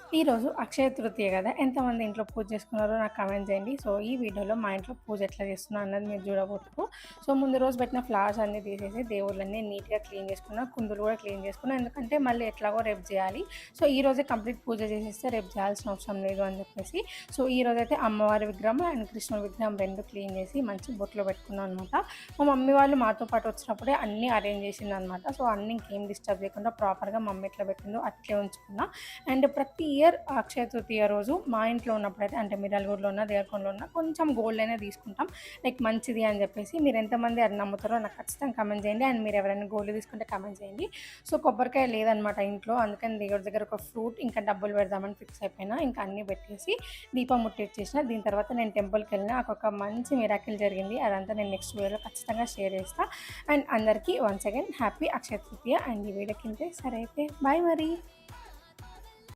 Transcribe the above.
ఈరోజు అక్షయ తృతీయ కదా! ఎంతమంది ఇంట్లో పూజ చేసుకున్నారో నాకు కామెంట్ చేయండి. సో, ఈ వీడియోలో మా ఇంట్లో పూజ ఎట్లా చేస్తున్నా అన్నది మీరు చూడబోతుర్రు. సో, ముందు రోజు పెట్టిన ఫ్లవర్స్ అన్నీ తీసేసి దేవుళ్ళన్నీ నీట్‌గా క్లీన్ చేసుకున్నా. కుందులు కూడా క్లీన్ చేసుకున్నా. ఎందుకంటే మళ్ళీ ఎట్లాగో రేపు చేయాలి. సో, ఈరోజే కంప్లీట్ పూజ చేసేస్తే రేపు చేయాల్సిన అవసరం లేదు అని చెప్పేసి. సో, ఈరోజైతే అమ్మవారి విగ్రహం అండ్ కృష్ణుడి విగ్రహం 2 క్లీన్ చేసి మంచి బొట్లో పెట్టుకున్నాం అనమాట. మా మమ్మీ వాళ్ళు మాతో పాటు వచ్చినప్పుడే అన్నీ అరేంజ్ చేసిందనమాట. సో, అన్నీ ఇంకేం డిస్టర్బ్ చేయకుండా ప్రాపర్‌గా మమ్మీ ఎట్లా పెట్టిందో అట్లే ఉంచుకున్నా. అండ్ ప్రతి ఇయర్ అక్షయ తృతీయ రోజు మా ఇంట్లో ఉన్నప్పుడైతే అంటే మిర్యాలగూడలో ఉన్న, దేవరకొండలో ఉన్న కొంచెం గోల్డ్ అయినా తీసుకుంటాం. లైక్ మంచిది అని చెప్పేసి. మీరు ఎంతమంది అది నమ్ముతారో నాకు ఖచ్చితంగా కామెంట్ చేయండి. అండ్ మీరు ఎవరైనా గోల్డ్ తీసుకుంటే కామెంట్ చేయండి. సో, కొబ్బరికాయ లేదనమాట ఇంట్లో. అందుకని దేవుడి దగ్గర ఒక ఫ్రూట్ ఇంకా డబ్బులు పెడదామని ఫిక్స్ అయిపోయినా. ఇంకా అన్నీ పెట్టేసి దీపం ముట్టిచ్చేసిన. దీని తర్వాత నేను టెంపుల్కి వెళ్ళిన. ఒక మంచి మిరాకిల్ జరిగింది. అదంతా నేను నెక్స్ట్ వీడియోలో ఖచ్చితంగా షేర్ చేస్తా. అండ్ అందరికీ once again happy Akshaya Tritiya. And ఈ వీడియోకి ఇంతే. సరే అయితే బాయ్ మరి.